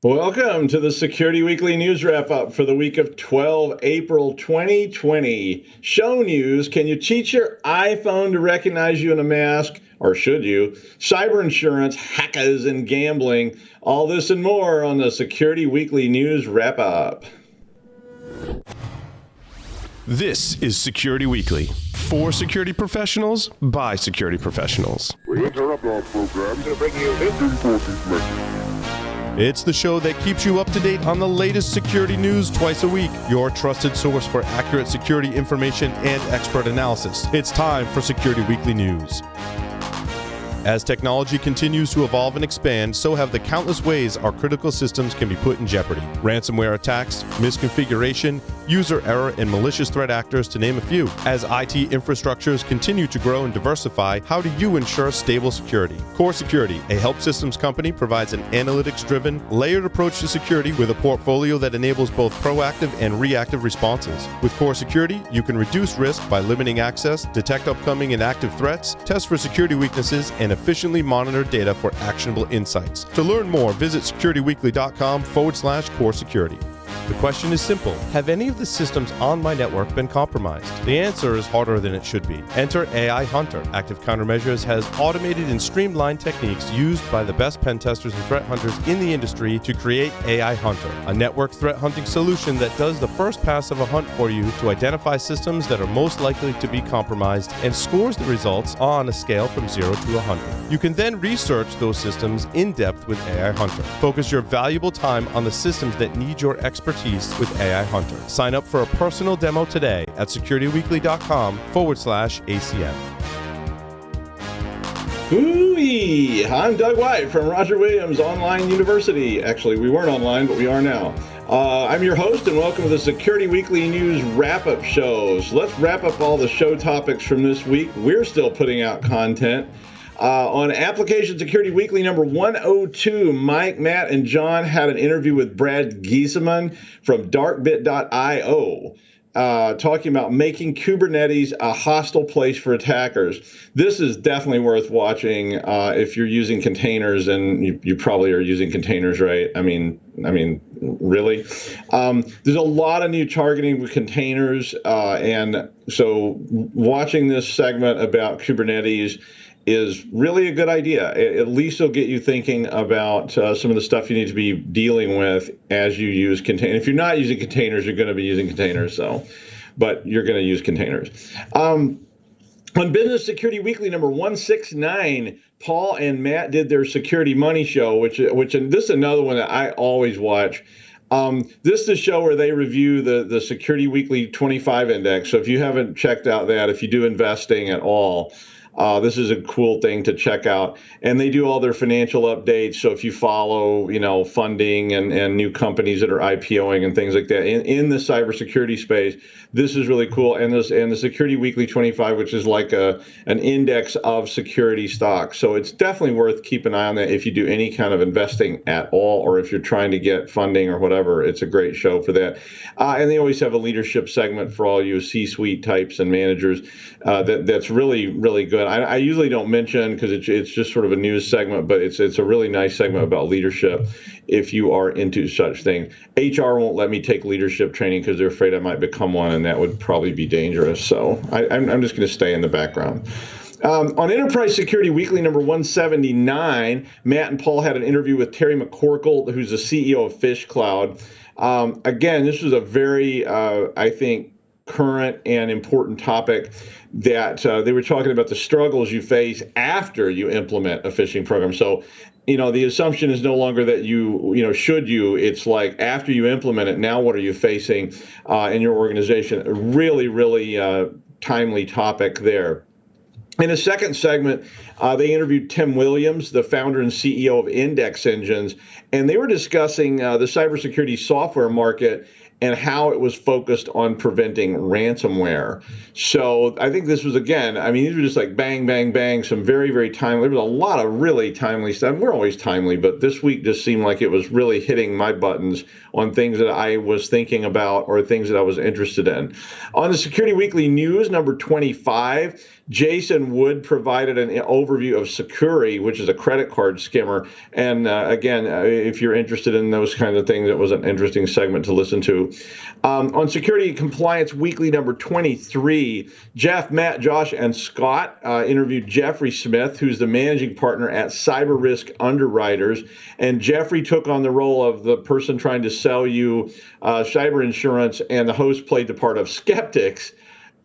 Welcome to the Security Weekly News Wrap-Up for the week of 12 April 2020. Show news, can you cheat your iPhone to recognize you in a mask? Or should you? Cyber insurance, hackers, and gambling. All this and more on the Security Weekly News Wrap-Up. This is Security Weekly. For security professionals, by security professionals. We interrupt our program to bring you this important message. It's the show that keeps you up to date on the latest security news twice a week. Your trusted source for accurate security information and expert analysis. It's time for Security Weekly News. As technology continues to evolve and expand, so have the countless ways our critical systems can be put in jeopardy. Ransomware attacks, misconfiguration, user error, and malicious threat actors, to name a few. As IT infrastructures continue to grow and diversify, how do you ensure stable security? Core Security, a help systems company, provides an analytics-driven, layered approach to security with a portfolio that enables both proactive and reactive responses. With Core Security, you can reduce risk by limiting access, detect upcoming and active threats, test for security weaknesses, and efficiently monitor data for actionable insights. To learn more, visit securityweekly.com/core security. The question is simple. Have any of the systems on my network been compromised? The answer is harder than it should be. Enter AI Hunter. Active Countermeasures has automated and streamlined techniques used by the best pen testers and threat hunters in the industry to create AI Hunter, a network threat hunting solution that does the first pass of a hunt for you to identify systems that are most likely to be compromised and scores the results on a scale from 0 to 100. You can then research those systems in depth with AI Hunter. Focus your valuable time on the systems that need your expertise with AI Hunter. Sign up for a personal demo today at securityweekly.com/ACM. Ooh-wee. I'm Doug White from Roger Williams Online University. Actually, we weren't online, but we are now. I'm your host, and welcome to the Security Weekly News Wrap-Up shows. Let's wrap up all the show topics from this week. We're still putting out content. On Application Security Weekly number 102, Mike, Matt, and John had an interview with Brad Giesemann from darkbit.io, talking about making Kubernetes a hostile place for attackers. This is definitely worth watching if you're using containers, and you probably are using containers, right? I mean, really? There's a lot of new targeting with containers, and so watching this segment about Kubernetes is really a good idea. At least it'll get you thinking about some of the stuff you need to be dealing with as you use containers. If you're not using containers, you're going to be using containers, but you're going to use containers. On Business Security Weekly number 169, Paul and Matt did their Security Money show, which and this is another one that I always watch. This is a show where they review the Security Weekly 25 index. So if you haven't checked out that, if you do investing at all, this is a cool thing to check out. And they do all their financial updates. So if you follow, funding and new companies that are IPOing and things like that in the cybersecurity space, this is really cool. And the Security Weekly 25, which is like an index of security stocks. So it's definitely worth keeping an eye on that if you do any kind of investing at all, or if you're trying to get funding or whatever. It's a great show for that. And they always have a leadership segment for all you C-suite types and managers that's really, really good. I usually don't mention because it's just sort of a news segment, but it's a really nice segment about leadership if you are into such things. HR won't let me take leadership training because they're afraid I might become one, and that would probably be dangerous. So I'm just going to stay in the background. On Enterprise Security Weekly number 179, Matt and Paul had an interview with Terry McCorkle, who's the CEO of Fish Cloud. Again, this was a very, I think, current and important topic that they were talking about the struggles you face after you implement a phishing program. So, the assumption is no longer that it's like after you implement it, now what are you facing in your organization? A really, really timely topic there. In the second segment, they interviewed Tim Williams, the founder and CEO of Index Engines, and they were discussing the cybersecurity software market and how it was focused on preventing ransomware. So I think this was, again, these were just like bang, bang, bang, some very, very timely. There was a lot of really timely stuff. We're always timely, but this week just seemed like it was really hitting my buttons on things that I was thinking about or things that I was interested in. On the Security Weekly News, number 25, Jason Wood provided an overview of Securi, which is a credit card skimmer. And again, if you're interested in those kinds of things, it was an interesting segment to listen to. On Security Compliance Weekly number 23, Jeff, Matt, Josh, and Scott interviewed Jeffrey Smith, who's the managing partner at Cyber Risk Underwriters. And Jeffrey took on the role of the person trying to sell you cyber insurance, and the host played the part of skeptics.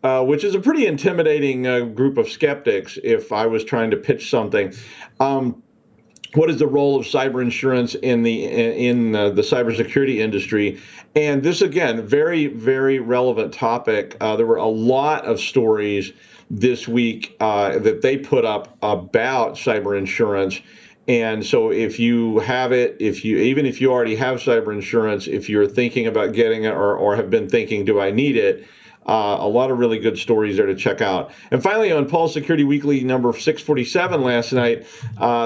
Which is a pretty intimidating group of skeptics if I was trying to pitch something. What is the role of cyber insurance in the cybersecurity industry? And this, again, very, very relevant topic. There were a lot of stories this week that they put up about cyber insurance. And so if you have it, even if you already have cyber insurance, if you're thinking about getting it or have been thinking, do I need it? A lot of really good stories there to check out. And finally, on Paul's Security Weekly number 647 last night,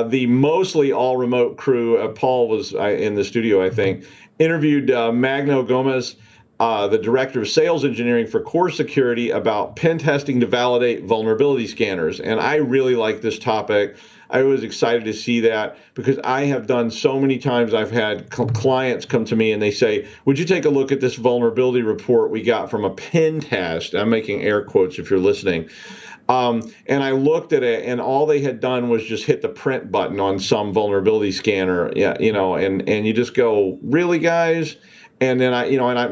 the mostly all remote crew, Paul was in the studio, I think, interviewed Magno Gomez, the director of sales engineering for Core Security, about pen testing to validate vulnerability scanners. And I really like this topic. I was excited to see that because I have done so many times. I've had clients come to me and they say, would you take a look at this vulnerability report we got from a pen test? I'm making air quotes if you're listening. And I looked at it, and all they had done was just hit the print button on some vulnerability scanner. Yeah, and you just go, really, guys? And then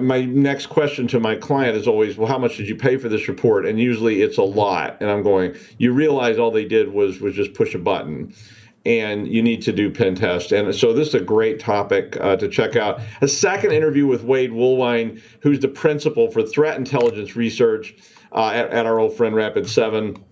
my next question to my client is always, well, how much did you pay for this report? And usually it's a lot. And I'm going, you realize all they did was just push a button, and you need to do pen test. And so this is a great topic to check out. A second interview with Wade Woolwine, who's the principal for threat intelligence research at our old friend Rapid7.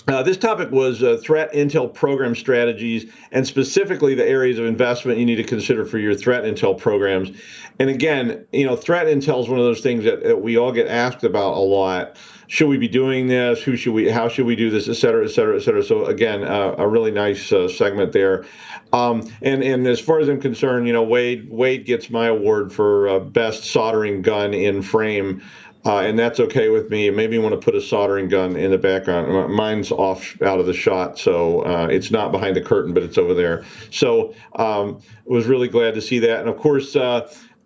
This topic was threat intel program strategies, and specifically the areas of investment you need to consider for your threat intel programs. And again, threat intel is one of those things that we all get asked about a lot. Should we be doing this? How should we do this, et cetera, et cetera, et cetera. So again, a really nice segment there. And as far as I'm concerned, Wade gets my award for best soldering gun in frame. And that's okay with me. Maybe you want to put a soldering gun in the background. Mine's off out of the shot, so it's not behind the curtain, but it's over there. So was really glad to see that. And of course,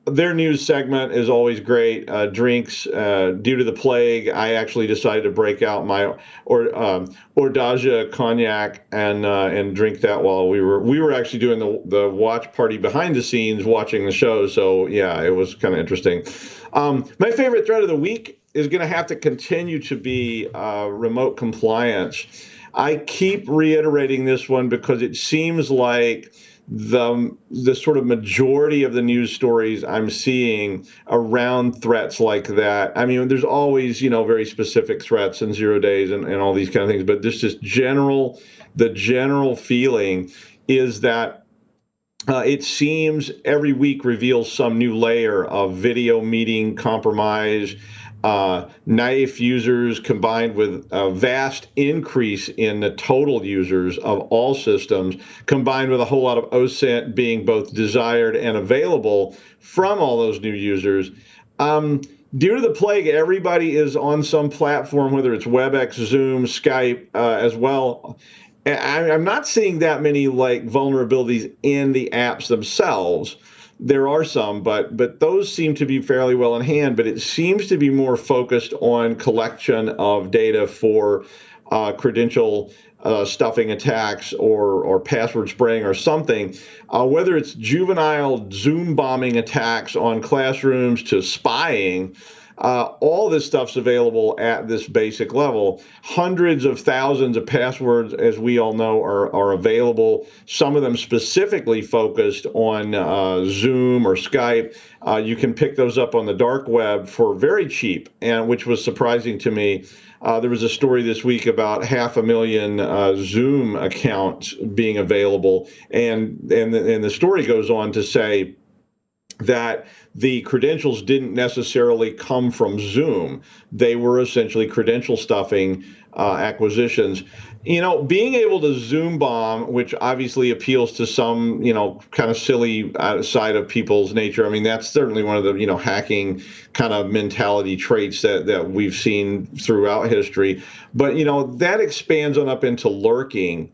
their news segment is always great. Drinks due to the plague. I actually decided to break out my Ordaja cognac and drink that while we were actually doing the watch party behind the scenes, watching the show. So yeah, it was kind of interesting. My favorite threat of the week is going to have to continue to be remote compliance. I keep reiterating this one because it seems like the sort of majority of the news stories I'm seeing around threats like that. I mean, there's always, very specific threats and 0 days and all these kind of things, but this just the general feeling is that it seems every week reveals some new layer of video meeting compromise, naive users combined with a vast increase in the total users of all systems, combined with a whole lot of OSINT being both desired and available from all those new users. Due to the plague, everybody is on some platform, whether it's WebEx, Zoom, Skype as well. I'm not seeing that many vulnerabilities in the apps themselves. There are some, but those seem to be fairly well in hand. But it seems to be more focused on collection of data for credential stuffing attacks or password spraying or something. Whether it's juvenile Zoom bombing attacks on classrooms to spying. All this stuff's available at this basic level. Hundreds of thousands of passwords, as we all know, are available. Some of them specifically focused on Zoom or Skype. You can pick those up on the dark web for very cheap, and which was surprising to me. There was a story this week about 500,000 Zoom accounts being available, and the story goes on to say that the credentials didn't necessarily come from Zoom. They were essentially credential stuffing acquisitions. Being able to Zoom bomb, which obviously appeals to some, kind of silly side of people's nature. I mean, that's certainly one of the, hacking kind of mentality traits that we've seen throughout history. But, that expands on up into lurking.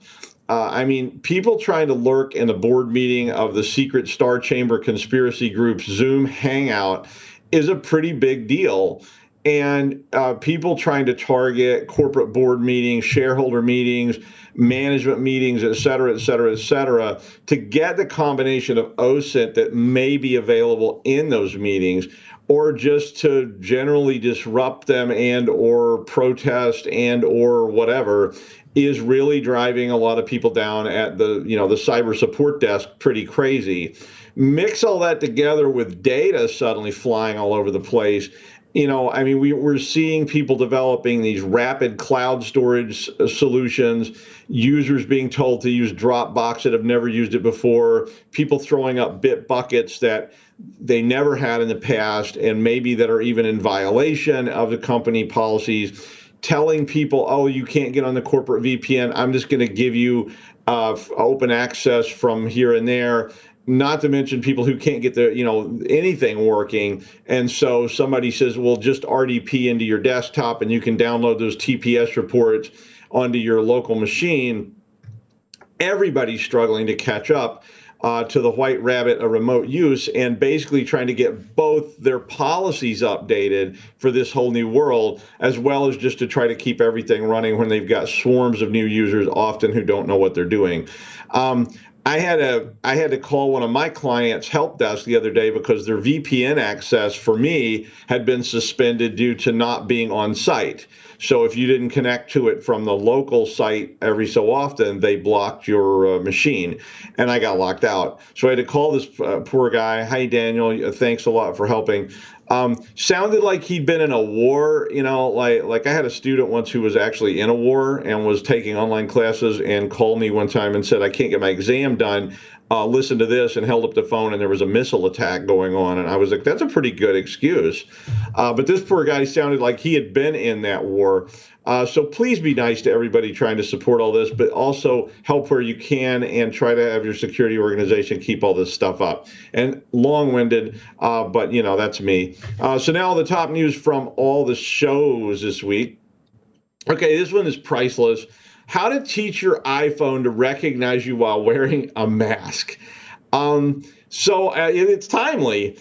People trying to lurk in a board meeting of the secret Star Chamber conspiracy group's Zoom hangout is a pretty big deal. And people trying to target corporate board meetings, shareholder meetings, management meetings, et cetera, et cetera, et cetera, to get the combination of OSINT that may be available in those meetings, or just to generally disrupt them and or protest and or whatever, is really driving a lot of people down at the cyber support desk pretty crazy. Mix all that together with data suddenly flying all over the place. We're seeing people developing these rapid cloud storage solutions, users being told to use Dropbox that have never used it before, people throwing up bit buckets that they never had in the past and maybe that are even in violation of the company policies, telling people, oh, you can't get on the corporate VPN. I'm just going to give you open access from here and there. Not to mention people who can't get anything working. And so somebody says, well, just RDP into your desktop and you can download those TPS reports onto your local machine. Everybody's struggling to catch up to the white rabbit of remote use, and basically trying to get both their policies updated for this whole new world, as well as just to try to keep everything running when they've got swarms of new users, often who don't know what they're doing. I had to call one of my clients' help desk the other day because their VPN access for me had been suspended due to not being on site. So if you didn't connect to it from the local site every so often, they blocked your machine, and I got locked out. So I had to call this poor guy. Hi, Daniel. Thanks a lot for helping. Sounded like he'd been in a war, like I had a student once who was actually in a war and was taking online classes and called me one time and said, I can't get my exam done. Listen to this, and held up the phone, and there was a missile attack going on. And I was like, that's a pretty good excuse. But this poor guy sounded like he had been in that war. So please be nice to everybody trying to support all this, but also help where you can and try to have your security organization keep all this stuff up. And long-winded, but that's me. So now the top news from all the shows this week. Okay, this one is priceless. How to teach your iPhone to recognize you while wearing a mask. So it's timely.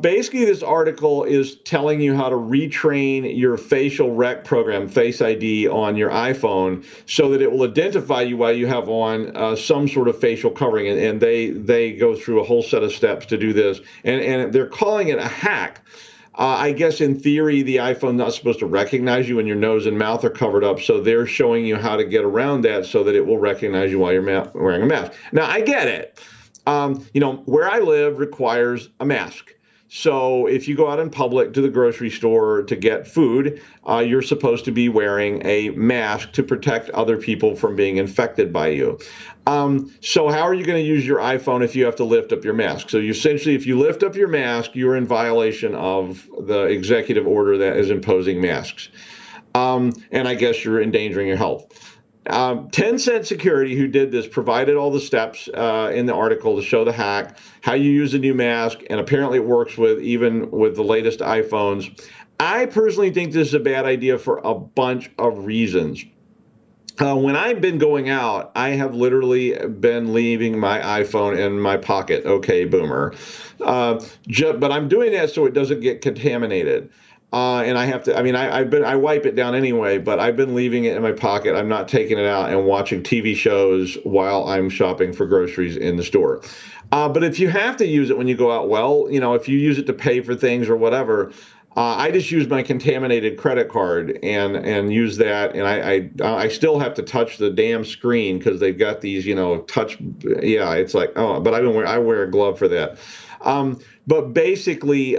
Basically, this article is telling you how to retrain your facial rec program, Face ID, on your iPhone so that it will identify you while you have on some sort of facial covering. And they go through a whole set of steps to do this. And they're calling it a hack. I guess in theory, the iPhone's not supposed to recognize you when your nose and mouth are covered up. So they're showing you how to get around that so that it will recognize you while you're wearing a mask. Now, I get it. Where I live requires a mask. So if you go out in public to the grocery store to get food, you're supposed to be wearing a mask to protect other people from being infected by you. So how are you going to use your iPhone if you have to lift up your mask? So essentially, if you lift up your mask, you're in violation of the executive order that is imposing masks. And I guess you're endangering your health. 10-Cent Security, who did this, provided all the steps in the article to show the hack, how you use a new mask, and apparently it works even with the latest iPhones. I personally think this is a bad idea for a bunch of reasons. When I've been going out, I have literally been leaving my iPhone in my pocket. Okay, boomer. But I'm doing that so it doesn't get contaminated. And I have to, I wipe it down anyway, but I've been leaving it in my pocket. I'm not taking it out and watching TV shows while I'm shopping for groceries in the store. But if you have to use it when you go out, if you use it to pay for things or whatever, I just use my contaminated credit card and use that. And I still have to touch the damn screen because they've got these, touch. Yeah, it's like, oh, but I wear a glove for that. But basically,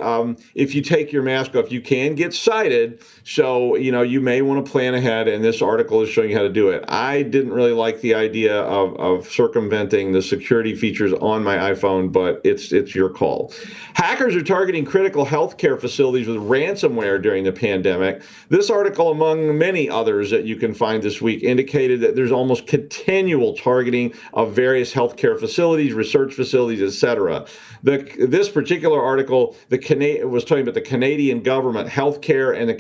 if you take your mask off, you can get cited. So, you may want to plan ahead, and this article is showing you how to do it. I didn't really like the idea of circumventing the security features on my iPhone, but it's your call. Hackers are targeting critical healthcare facilities with ransomware during the pandemic. This article, among many others that you can find this week, indicated that there's almost continual targeting of various healthcare facilities, research facilities, etc. This particular article, was talking about the Canadian government, healthcare, and a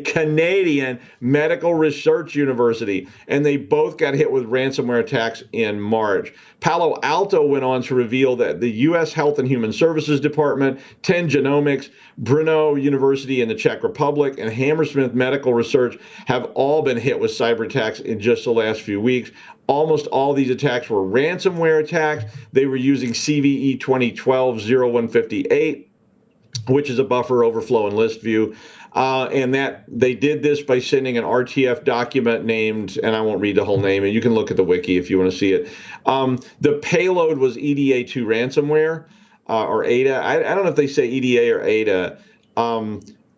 Canadian medical research university, and they both got hit with ransomware attacks in March. Palo Alto went on to reveal that the U.S. Health and Human Services Department, 10 Genomics, Brno University in the Czech Republic, and Hammersmith Medical Research have all been hit with cyber attacks in just the last few weeks. Almost all these attacks were ransomware attacks. They were using CVE 2012-0158, which is a buffer overflow and list view. And that they did this by sending an RTF document named, and I won't read the whole name, and you can look at the wiki if you want to see it. The payload was EDA2 ransomware, or ADA. I don't know if they say EDA or ADA,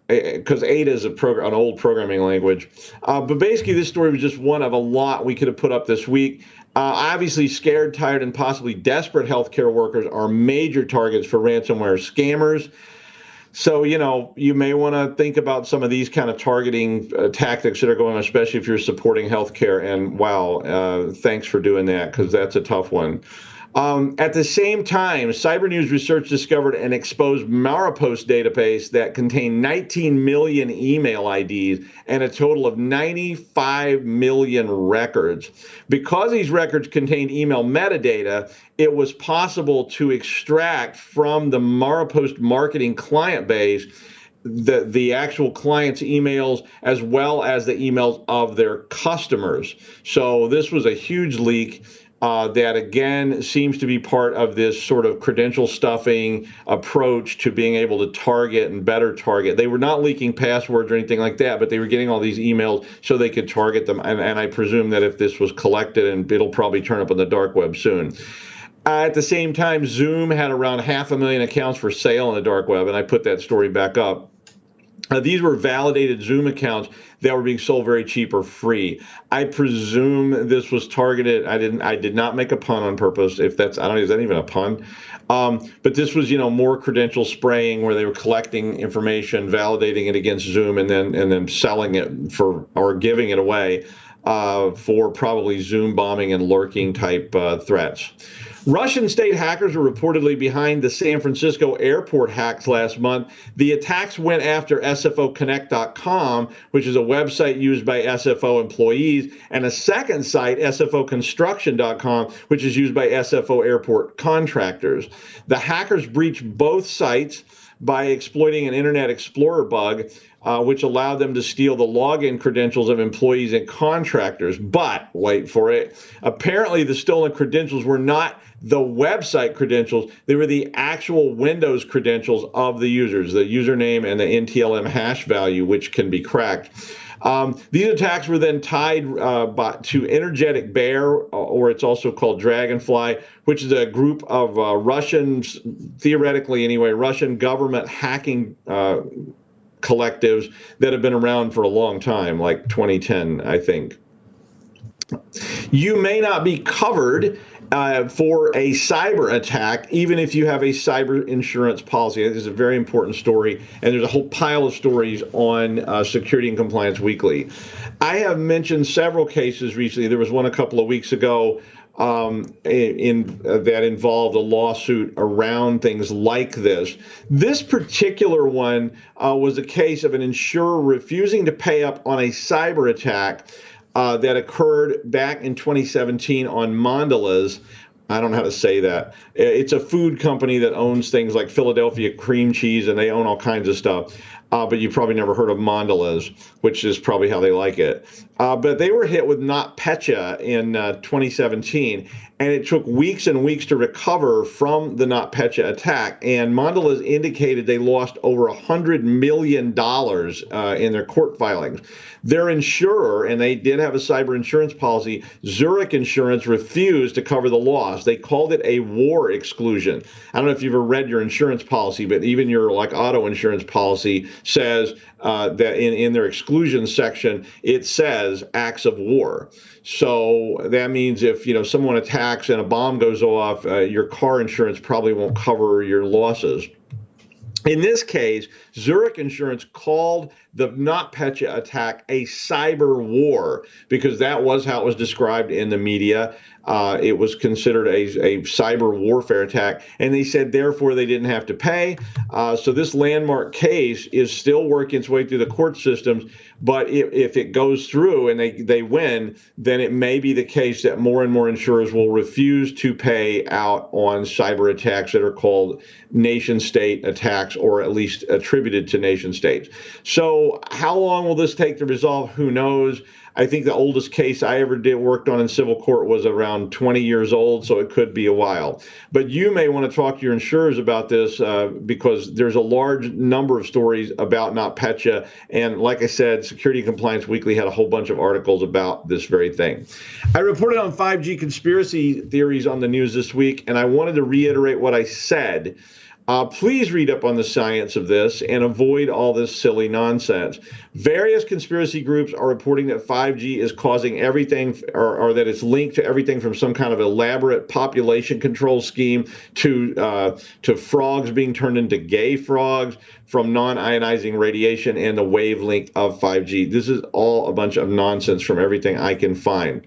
because ADA is an old programming language. But basically, this story was just one of a lot we could have put up this week. Obviously, scared, tired, and possibly desperate healthcare workers are major targets for ransomware scammers. So, you may want to think about some of these kind of targeting tactics that are going on, especially if you're supporting healthcare. And wow, thanks for doing that, because that's a tough one. At the same time, Cyber News research discovered an exposed Maripost database that contained 19 million email IDs and a total of 95 million records. Because these records contained email metadata, it was possible to extract from the Maripost marketing client base the actual client's emails as well as the emails of their customers. So this was a huge leak. That, again, seems to be part of this sort of credential stuffing approach to being able to target and better target. They were not leaking passwords or anything like that, but they were getting all these emails so they could target them. And I presume that if this was collected, and it'll probably turn up on the dark web soon. At the same time, Zoom had around 500,000 accounts for sale on the dark web, and I put that story back up. These were validated Zoom accounts that were being sold very cheap or free. I presume this was targeted. I did not make a pun on purpose. If that's, I don't know, is that even a pun? But this was, more credential spraying where they were collecting information, validating it against Zoom, and then selling it for, or giving it away for probably Zoom bombing and lurking type threats. Russian state hackers were reportedly behind the San Francisco airport hacks last month. The attacks went after SFOconnect.com, which is a website used by SFO employees, and a second site, SFOconstruction.com, which is used by SFO Airport contractors. The hackers breached both sites by exploiting an Internet Explorer bug, which allowed them to steal the login credentials of employees and contractors. But, wait for it, apparently the stolen credentials were not the website credentials. They were the actual Windows credentials of the users, the username and the NTLM hash value, which can be cracked. These attacks were then tied to Energetic Bear, or it's also called Dragonfly, which is a group of Russians, theoretically anyway, Russian government hacking collectives that have been around for a long time, like 2010, I think. You may not be covered for a cyber attack, even if you have a cyber insurance policy. This is a very important story, and there's a whole pile of stories on Security and Compliance Weekly. I have mentioned several cases recently. There was one a couple of weeks ago that involved a lawsuit around things like this. This particular one was a case of an insurer refusing to pay up on a cyber attack that occurred back in 2017 on Mondelez. I don't know how to say that. It's a food company that owns things like Philadelphia cream cheese, and they own all kinds of stuff. but you probably never heard of Mondelez, which is probably how they like it. But they were hit with notPetya in 2017, and it took weeks and weeks to recover from the notPetya attack. And Mondelez indicated they lost over $100 million in their court filings. Their insurer, and they did have a cyber insurance policy, Zurich Insurance, refused to cover the loss. They called it a war exclusion. I don't know if you've ever read your insurance policy, but even your like auto insurance policy says that in their exclusion section, it says acts of war. So that means if someone attacks and a bomb goes off, your car insurance probably won't cover your losses. In this case, Zurich Insurance called the notPetya attack a cyber war because that was how it was described in the media. It was considered a cyber warfare attack, and they said therefore they didn't have to pay. So this landmark case is still working its way through the court systems, but if it goes through and they win, then it may be the case that more and more insurers will refuse to pay out on cyber attacks that are called nation-state attacks, or at least attributed to nation-states. So how long will this take to resolve? Who knows? I think the oldest case I ever worked on in civil court was around 20 years old, so it could be a while. But you may want to talk to your insurers about this because there's a large number of stories about notPetya. And like I said, Security Compliance Weekly had a whole bunch of articles about this very thing. I reported on 5G conspiracy theories on the news this week, and I wanted to reiterate what I said. Please read up on the science of this and avoid all this silly nonsense. Various conspiracy groups are reporting that 5G is causing everything, or that it's linked to everything from some kind of elaborate population control scheme to frogs being turned into gay frogs, from non-ionizing radiation and the wavelength of 5G. This is all a bunch of nonsense from everything I can find.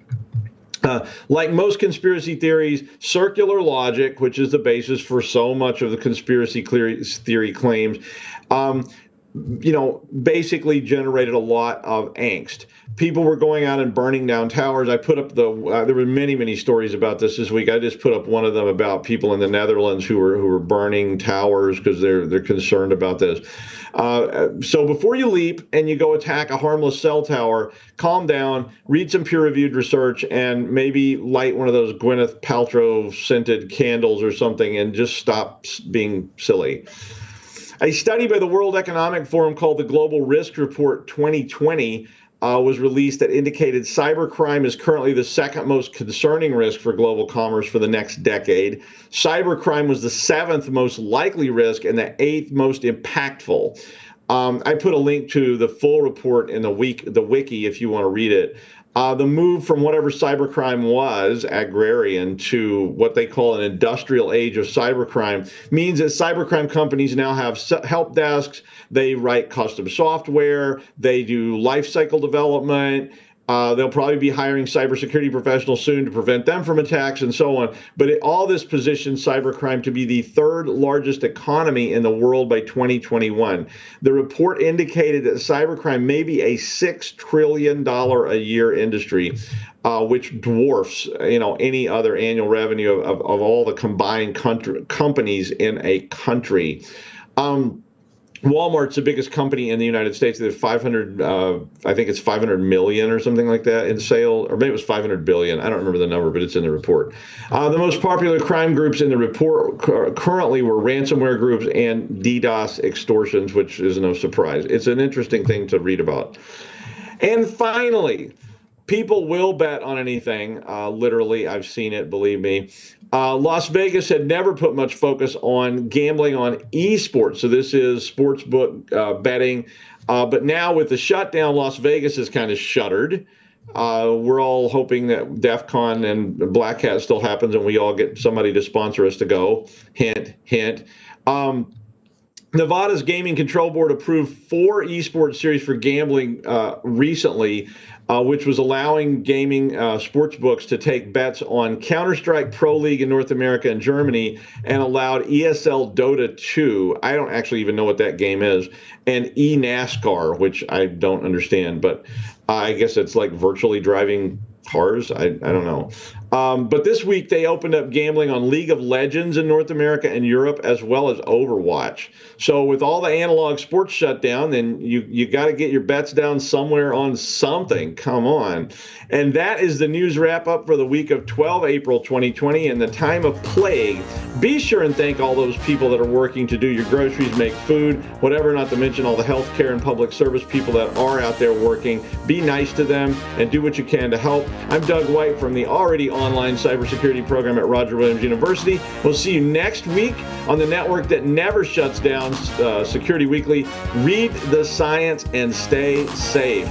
Like most conspiracy theories, circular logic, which is the basis for so much of the conspiracy theory claims, basically generated a lot of angst. People were going out and burning down towers. I put up there were many stories about this week. I just put up one of them about people in the Netherlands who were burning towers because they're concerned about this. So before you leap and you go attack a harmless cell tower, calm down, read some peer-reviewed research, and maybe light one of those Gwyneth Paltrow scented candles or something, and just stop being silly. A study by the World Economic Forum called the Global Risk Report 2020 was released that indicated cybercrime is currently the second most concerning risk for global commerce for the next decade. Cybercrime was the seventh most likely risk and the eighth most impactful. I put a link to the full report in the wiki if you want to read it. The move from whatever cybercrime was, agrarian, to what they call an industrial age of cybercrime means that cybercrime companies now have help desks. They write custom software. They do life cycle development. They'll probably be hiring cybersecurity professionals soon to prevent them from attacks and so on. But all this positions cybercrime to be the third largest economy in the world by 2021. The report indicated that cybercrime may be a $6 trillion a year industry, which dwarfs any other annual revenue of all the combined companies in a country. Walmart's the biggest company in the United States. They have 500, I think it's 500 million or something like that in sale, or maybe it was 500 billion. I don't remember the number, but it's in the report. The most popular crime groups in the report currently were ransomware groups and DDoS extortions, which is no surprise. It's an interesting thing to read about. And finally, people will bet on anything. Literally, I've seen it, believe me. Las Vegas had never put much focus on gambling on esports. So this is sportsbook betting. But now with the shutdown, Las Vegas is kind of shuttered. We're all hoping that DEF CON and Black Hat still happens and we all get somebody to sponsor us to go. Hint, hint. Nevada's Gaming Control Board approved 4 esports series for gambling recently, which was allowing gaming sports books to take bets on Counter-Strike Pro League in North America and Germany, and allowed ESL Dota 2, I don't actually even know what that game is, and eNASCAR, which I don't understand, but I guess it's like virtually driving cars. I don't know. But this week they opened up gambling on League of Legends in North America and Europe, as well as Overwatch. So with all the analog sports shut down, then you got to get your bets down somewhere on something. Come on. And that is the news wrap up for the week of 12 April 2020 and the time of plague. Be sure and thank all those people that are working to do your groceries, make food, whatever, not to mention all the healthcare and public service people that are out there working. Be nice to them and do what you can to help. I'm Doug White from the already online cybersecurity program at Roger Williams University. We'll see you next week on the network that never shuts down, Security Weekly. Read the science and stay safe.